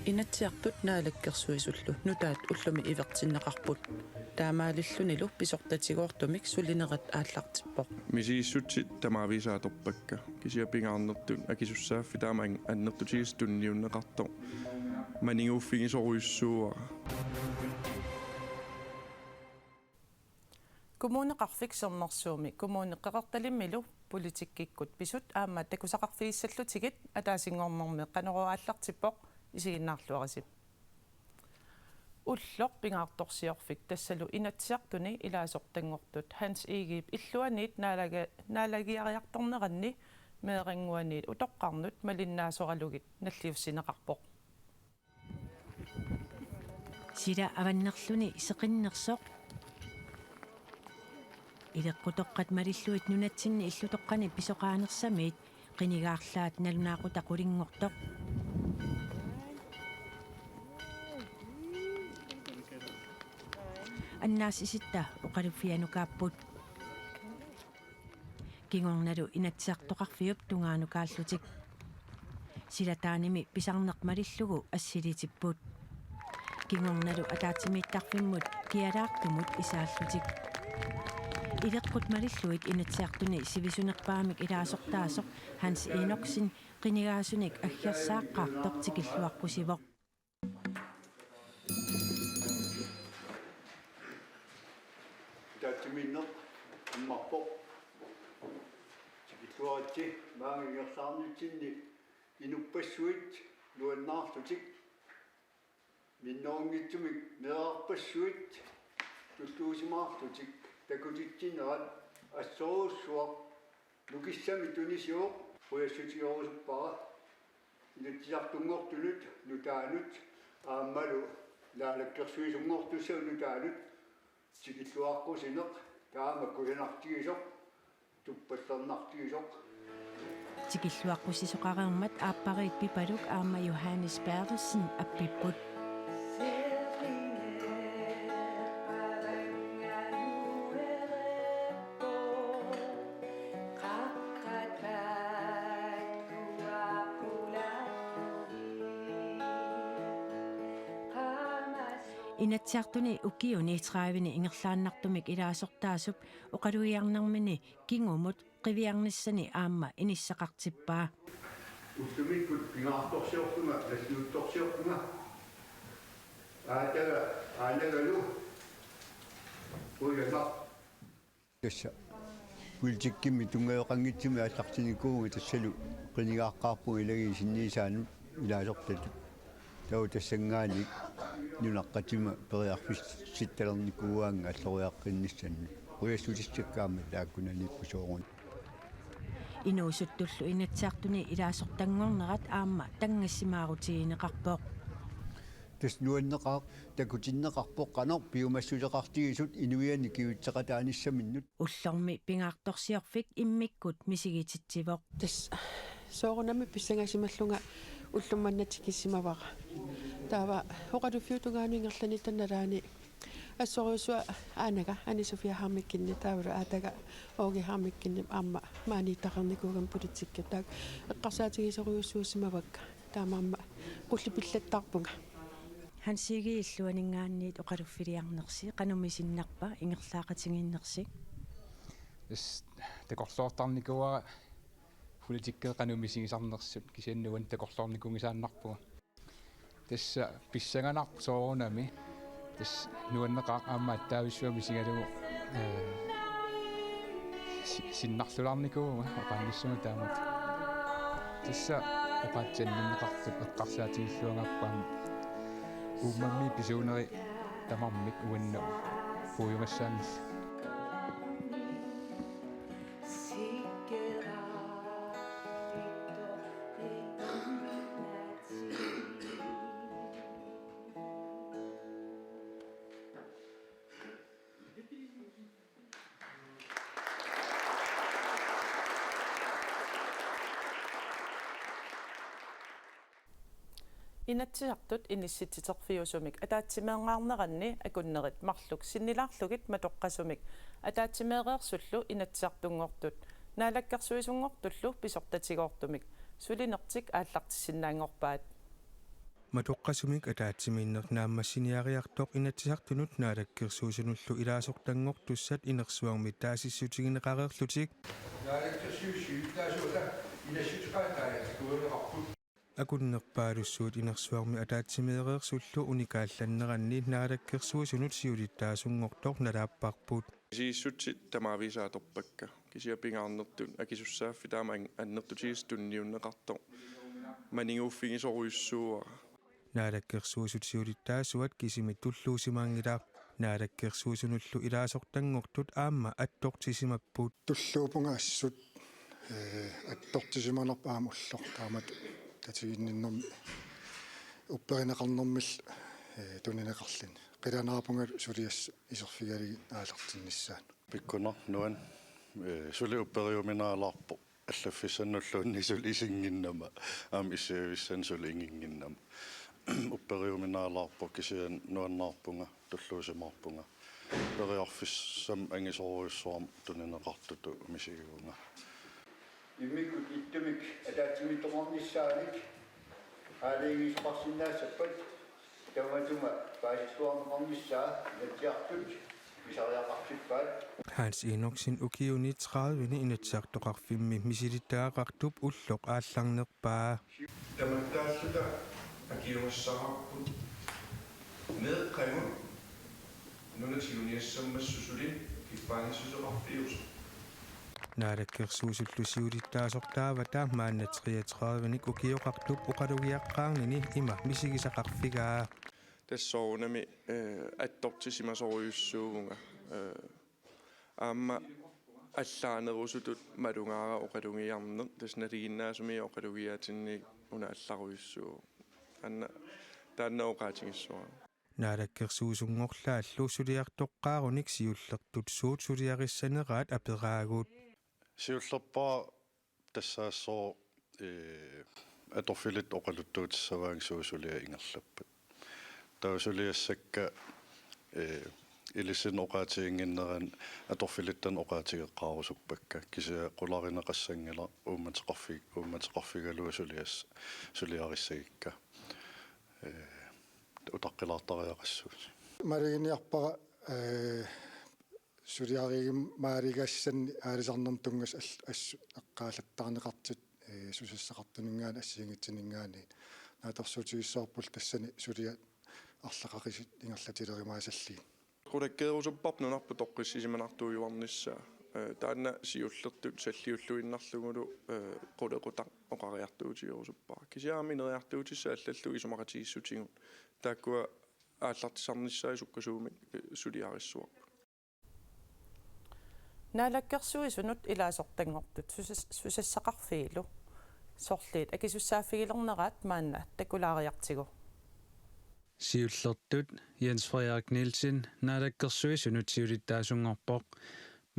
Inatsiartut naalakkersuisullu nutaat ullumi ivertinneqarput taamaalillunilu pisortatiguortumik sullinerat aallartippoq misiissutsit tamaavisaatorpakka kisiapingaarnertun akisussaafi taama annertutigistunniunneqarto maniguuffigisoruissuuara kommuneqarfiksernersuumi kommuneqqeqartalimmilu politikkikkut pisut aamma takusaqarfigissallutigit ataasingornerme qaneruaallartippoq isiginnaarluarisi ulloq pingaartorsiorfik tassalu inatsiartuni ilaasortangortut Hans Egib illuaniit naalagiariartorneranni meeranguaniit utoqqarnut malinnaasoralugit nalliussineqarpoq sila avannerluni iseqinnersoq ileqqutoqqat malilluit nunatsinni illutoqqani pisoqaanersamiit qinigaarlaat nalunaaqutaqulinngortoq annaas isitta uqaluffianukaapput kingornalu inatsiartoqarfiup tungaanukaаллутик silataanimi pisarneqmalillugu assilitipput kingornalu ataatimiittarfimmut kialaartumut isaallutik ileqqut malilluit inatsiartuni sivisunerpaamik ilaasortaasoq Hans Enoksin qinigaasunik aggiarsaaqqaartoq tikilluaqqusivoq taatimiinneq ammarpoq tikilluaratsi maangigersaarnitsinni inuppassuit luannaarlutik minnoongitsumik meerarpassuit tulluusimaarlutik takutitsinnerat assoruussuaq lukissami tunisiuq uyassutiorusupara ilatsiartungortunut nutaanut aammalu laalakkersuisungortussaw nutaalut tikilluaqqusineq taama kulanartigisoq tuppallarnartigisoq tikilluaqqusisoqareermat aappariit pipaluk aamma Johannes Bertelsen appipput inatsiartuni ukiuni 30 ingerlaannartumik ilaasortaasup oqaluiarnermini kingumut qiviarnissani aamma inissaqartippaa ullumikut pingaartorsiortunga lasnuuttorsiortunga aanagalu uyamaq tassa politikkimi tungayoqangitsimi аллартинikuugi tassalu qinigaaqqaarpu ilagiisinniisaanut ilaasortatu tau tassangaanik nunaqqatima periarfis sittalernikууaanga alloriaqqinnissanni uyassutissakkaama taakkunaniippusoorun inuusuttullu inatsiartuni ilaasortangornerat aamma tangassimaarutigинеqarpoq tas nuanneqaaq takutinneqarpoq qanor piumassuleqartigisut inuiani kiutseqataanissaminnut ullormi pingaartorsiorfik immikkut misigititsivoq tas soorunami pissangasimallunga ullummannatikissimavaqa taava oqaluffiutungaanu tannalaani assoriusua aanaga ani Sofia harmikkinni taavulu aataga oogiharmikkinni aamma maaniittaqarnikuugan politikka taak eqqarsaatigisoriussuussimavakka taamaamma qullipillattarpunga Hansigi illuaningaanniit oqaluffiliarnersi qanumisinnerpa ingerlaaqatiginnersik teqorsoortarnikuara politikka qanumisigisarnersut kisiannuan teqorsoornikungisaannarpuga tassa pissanganaq soorunami tass nuanneqaaq aamma attaavissuami sigalugu sinnarlularnikuuga oqannissuma taamat tassa oqaatsanninneqartut eqqarsaatigissuangappaam uumammi pisuuneri tamarmik uanna puuyumassaannis inatsiartut inissitsiterfiusumik ataatsimeeqarneranni akunnerit marluk sinnilaarlugit matoqqasumik ataatsimeeqersullu inatsiartungortut naalakkersuisungortullu pisortatigortumik sulinertik aallartissinnaangorpaat матоққасумик атаатсимииннер нааммассиниариартоқ инатсисартунут наалаккерсуусунуллу илаасортангор туссат инерсуарми таасиссутигинеқарерлутик акуннерпаалуссуут инерсуарми атаатсимиереерсуллу уникаалланнеранни наалаккерсуусунут сиулиттаасунгортоқ налааппарпут кисииссутсит тамаависааторпакка кисиапингаарнертун акисуссааффи таама аннертутигистунниуннеқарто манингууффигисоруйуссууа наалаккерсуусут сиулиттаасуат кисими туллуусимаангилаа наалаккерсуусунуллу илаасортангортут аама аттортисимаппут туллуупунгаассут аттортисиманерпа аама уллортаамат татигинниннэрми упперинеқарнэрмил тунинеқарлин қиланаапунгал сулиас исерфигалиги аалертиннссаан пиккуна нуан сули уппериуминаалаарпо аллаффиссаннуллуунни сули исингиннама аам иссависсан сули ингингиннама уппериуминаалаарпо кисиан нуаннаарпунга туллуусимаарпунга периарфиссам ангисоруйуссуарм тунинеқартуту мисигуунга иммикут иттумик атаатсимиттоморниссааник аалингисоқарсинаассаппат таматума пааситуарнеқарниссаа натиартут мисариақарсиппаат Hans Enoksin ukiuni 30 inatsartoqarfimmi misilittaaqartup ulloq aallarnerpaa таматтаассута акиумассарарпут неэққаму нунатигуниассаммассусули киппааниссусеқарфиус наалаккерсуусуллу сиулиттаасортаавата мааннатриатерааник укиоқартуп уқалугиаққаарнини има мисигисақарфигаа тассоорунами аттортисимасоруйуссуугунга аама аллаанерусутут малунгаара оқалугиарнер тасналигиннаасуми оқалугиаатинник уна алларуйуссуу анна тааннаоқаатингиссуа наалаккерсуусунгорлааллу сулиартоққааруник сиуллертут суут сулиариссанераат апераагут сиуллерпаа тассаассоо аторфилит оқалуттуутиссаваангсуусулиа ингерлаппат таусулиассакка илиссин оқаатиингиннеран аторфилиттан оқаатигеққарусуппакка кися қуларинеқассангила уумматеқарфигалуа сулиариссагикка утаққилаартариақассуут маригиниарпара сулиаригим маалигассан аалисарнерм тунгас ассу эққаалаттарнеқартит сусассақартунингаани ассиингитсинингаани нааторсуутигиссоорпул тассани сулиа арлақақисит ингерлатилеримаасаллиин qulakkeerusupparp nunarpu toqqissisimanartuujuarnissaa taanna siulllertut salliulluinnarlugulu qulequtaq oqariartuutigerusuppaa kisiaamineриartuutissa аллаллу исумақатигиссутигут тааккуа ааллартисарнissaи суккасуумик сулиарissуарпу наалаккерсуисунут илаасортангортут сусассақарфиилу сорлиит акисуссааффигилернераат маанна таккулаариартигу сиуллертут Jens Frederik Nielsen наалаккерсуисунут сиулиттаасунгорпоқ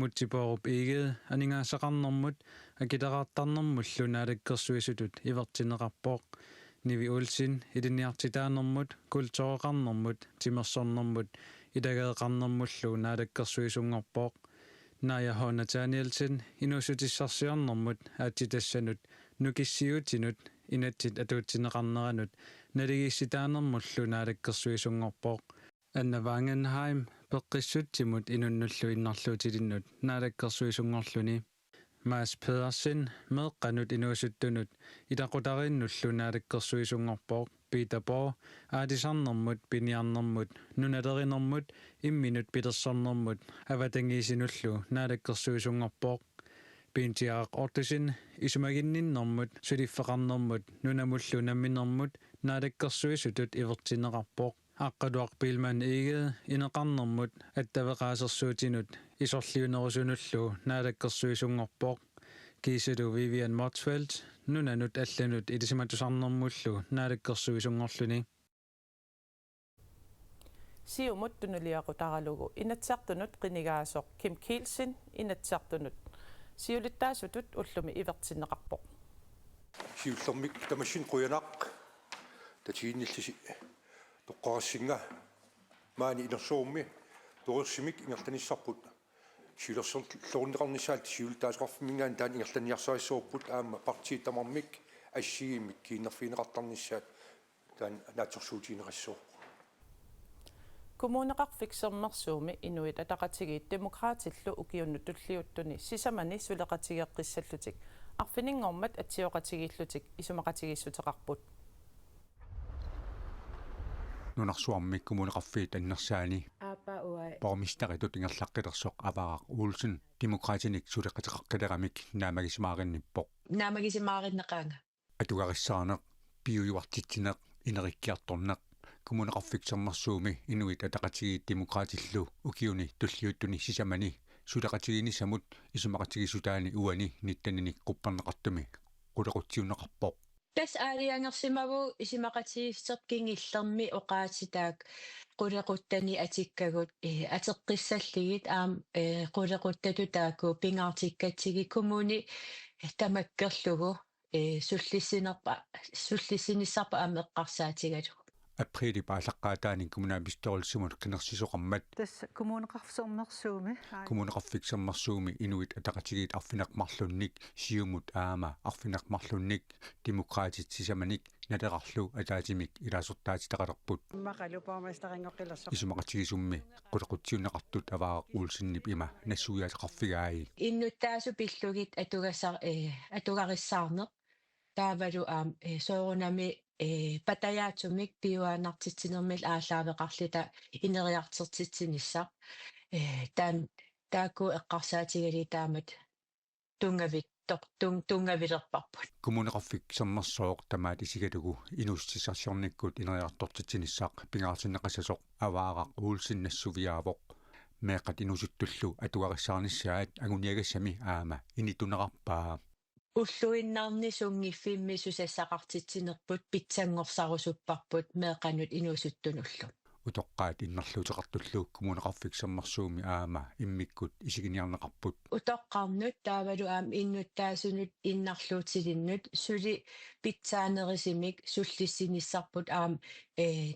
мутсипооруп игеð анингаасақарнэрмут акилераартарнэрмуллу наалаккерсуисутут ивертинеқарпоқ Nivi Olsen илиниартитаанэрмут культуреқарнэрмут тимерсорнэрмут илагеэқарнэрмуллу наалаккерсуисунгорпоқ Naja Honna Danielsen инусутиссарсиорнэрмут аатитассанут нукиссиутинут инатсит атуутсинеқарнеранут налигисситаанермуллу наалаккерсуисунгорпоқ Anna Wangenheim пеққиссутсимут инуннуллу иннарлуутилиннут наалаккерсуисунгорлуни Mads Pedersen меққанут инуусуттунут илақутариннуллу наалаккерсуисунгорпоқ Peter Borg аатисарнэрмут пиниарнэрмут нуналеринэрмут имминут питерсорнэрмут аватангиисинуллу наалаккерсуисунгорпоқ пинтиаақ ортусин исумагинниннэрмут сулиффеқарнэрмут нунамуллу намминэрмут наалаккерсуисутут ивертинеқарпоқ аққалуақ пилман игеð инеқарнэрмут аттавеқаасерсуутинут исорлиунерусунуллу наалаккерсуисунгорпоқ кисалу Vivian Motzfeldt нунанут алланут илисиматусарнэрмуллу наалаккерсуисунгорлуни сиумут тунулиақутаралугу инатсартунут қинигаасоқ Kim Kielsen инатсартунут сиулиттаасутут уллуми ивертиннеқарпоқ сиуллермик тамассин қуянақ татиинниллиси тоққарассинга маани илерсуумми торерсимик ингертаниссарпут сиулерсерлорнеқарнissaалт сиултаасеқарфимингаан таан ингертаниарсариссууппут аама партиитамармик ассигимик киннерфинеқартарнissaат таан наатсорсуутинерассоо Kommuneqarfiksermersuumi inuit ataqatigiit demokraatillu ukiunnu tulliuttuni sisamani suleqatigeqqissallutik arfininngormat atsioqatigillutik isumaqatigissuteqarput нунарсуармик коммунеқарфиит аннерсаани пормистари тутингерлаққилерсоқ аваарaq уулсин демократиник сулеқатеқарқилерамик наамагисимааринниппоқ наамагисимаариннеқаанга атугариссаарнеқ пиуюартитсинеқ инериккиарторнеқ коммунеқарфиксермерсууми инуит атақатигиит демократиллу укиуни туллиуттуни сисамани сулеқатигинисамут исумақатигисутаани уани ниттанини қуппарнеқартуми қулеқутсиуннеқарпоқ тас аалиангерсимаву исимақатигиссеркингиллерми оqaатитаак qulеquttani атиккагут атеққиссаллигит аам qulеquttату тааку пингаартиккатсиги коммуни тамаккерлугу суллиссинерпа аама эққарсаатигалу априли паалаққаатаани коммунаабисторулсумут кинерсисоқармат тас коммунеқарфиксермерсууми инуит атақатигиит арфинеқмарлунник сиумут аама арфинеқмарлунник демократит сисаманик налеқарлу атаатимик илаасортаатитақалерпут мақалу паамастарингоққилерсоқ исумақатигисумми қулеқутсиуннеқартут аваарaq уулсиннип има нассуяатеқарфигааи иннуттаасу пиллугит атугариссаарнеқ таавалу аам соорунами патаяатсумик пиуаанартитсинермил ааллаавеқарлита инериартертитсинисса таан тааку эққарсаатигали таамат тунгавилерпарпут коммунеқарфиксермерсооқ тамаат исигалугу инуссисарсиорниккут инериартортитсиниссаақ пингаартиннеқасасоқ аваарaq уулсиннассувиаавоқ меэқат инусуттуллу атугариссаарниссаат агуниагассами аама инитунеқарпаа уллуиннаарни сунгиффимми сусассақартитсинерпут питсангорсарусуппарпут меэқанут инусуттунуллу утоққаат иннерлуутеқартуллу коммунеқарфиксермерсууми аама иммиккут исигиниарнеқарпут утоққарнут таавалу аам иннуттаасунут иннарлуутилиннут сули питсаанерисимик суллиссиниссарпут аам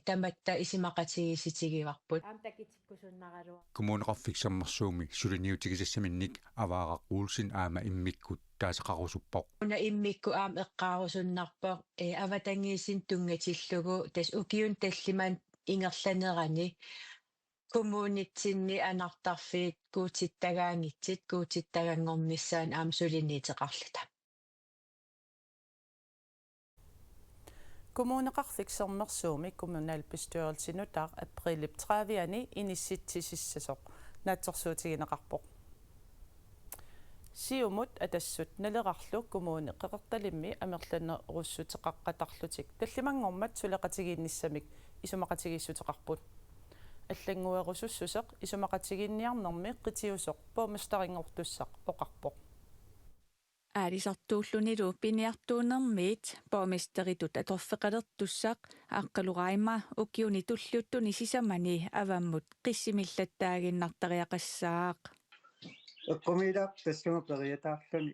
таматта исимақатигиситигиварпут аам такитиккусуннагалуа коммунеқарфиксермерсууми сулиниутигисассаминник аваарaq уулсин аама иммиккут таасеқарусуппоқ уна иммикку аам эққаарусуннарпоқ аватангиисин тунгатиллугу тас укиун таллиман ингерланерани коммунитсинни анартарфиит куутиттагаангитсит куутиттагангорнissaан аам сулиниитеқарлута Kommuneqarfiksermersuumi kommunalbestyrelsinutaq aprillip 30ani inissitsisissasoq naatsorsuutigineqarpoq siumut atassut naleqarlu kommune qeqertalimmi amerlanerussutеқаққатарлутик таллимангормат сулеқатигииннissamik исумақатигиссутеқарпут аллангуерусуссусеқ исумақатигиинниарнэрми қитиусоқ поомастарингортуссақ оқарпоқ аалисартууллунилу пиниартуунермиит поомистеритут аторфеқалертуссаақ ааққалураима укиуни туллуттуни сисамани аваммут қиссимиллаттаагиннартариақассаақ эққумилаақ тассума периатаарлуни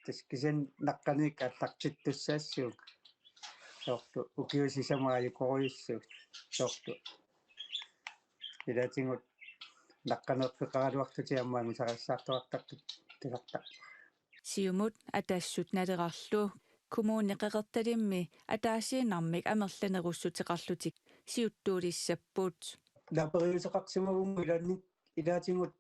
таскисан наққаник аллартиттуссаассуук сорту укиусисамааю коруйуссуут сорту илатингут наққанерпеқаралуартутиаммаами сарассаартуартартут тиларта сиумут атаассут налерарлу коммунеқеқерталимми атаасиинармик амерланеруссутеқарлутик сиуттуулиссаппут напериусеқарсимагумму илаатингут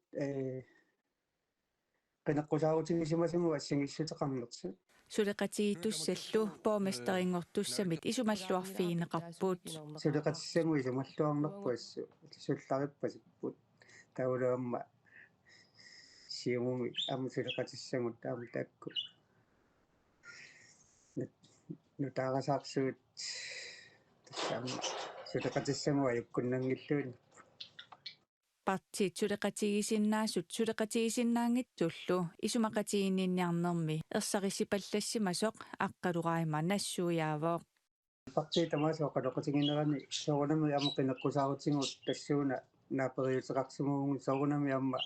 qeneqqusaarutigisimasimo assingissutеқарнерсу сулеқатигитуссаллу поомастерингортуссамит исумаллуарфиинеқарпут сулеқатиссаму исумаллуарнерпу ассу суллариппасиппут таулаамма сиумуми аму сулеқатиссамут таама таакку нутаарасаарсуут тассаама сулеқатиссаму аюккуннангиллуин партит сулеқатигисиннаасут сулеқатигисиннаангитсуллу исумақатигинниарнерми ерсарисипаллассимасоқ аққалураима нассуяавоқ партит тамаасоқалоқатигинерани соорунами аму қинеққусаарутингут тассууна наапериутеқарсимуугун соорунами амма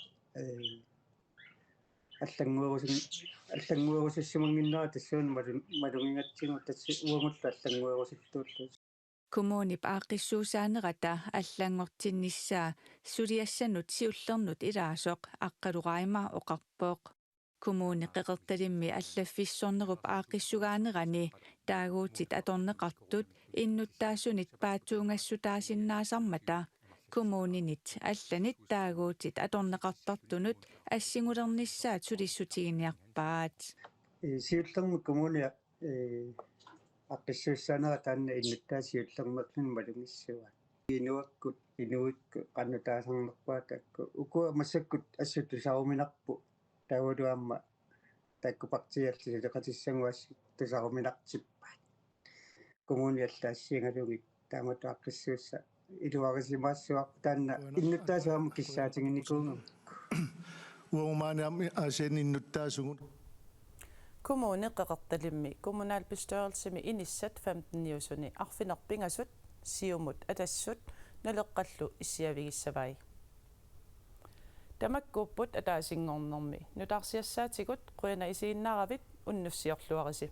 аллангуерусиссимангиннера тассууна малунгингатсигу тасси уангулла аллангуерусиллууллу коммунип ааққиссуусаанерата аллангортиннissaа сулиассанут сиуллернут илаасоқ аққалураима оқарпоқ kommuni qeqertalimmi allaffisornerup aaqissugaanерани taaguutit atorneqartut innuttaasunit paatuungassutaasinnaasammata kommuninit allanit taaguutit atorneqartartunut assingulernissaat sulissutigiниarpaat siullermut kommuni аққиссууссаанера таанна иннуттаасиуллермерлун малунгиссуа инуаккут инуикку qannutaasarnerpaat акку укуа массаккут ассуту саруминарпу тауалуамма таккупартиалли сулеқатиссангуасси тусаруминартиппаат коммуни аллаассиингалугит таамату аққиссуусса илуарисимаассуақ таанна иннуттаасуамма киссаатингинникуунга уумаани асен иннуттаасугут Kommune qeqertalimmi kommunalbestørelsemi inissat 15-niusuni arfinerpingasut siumut atassut naleqqallu issiavigissavai tamakkuupput ataasingornermi nutarsiassaatigut quina isiinnaravit unnussiorluarisi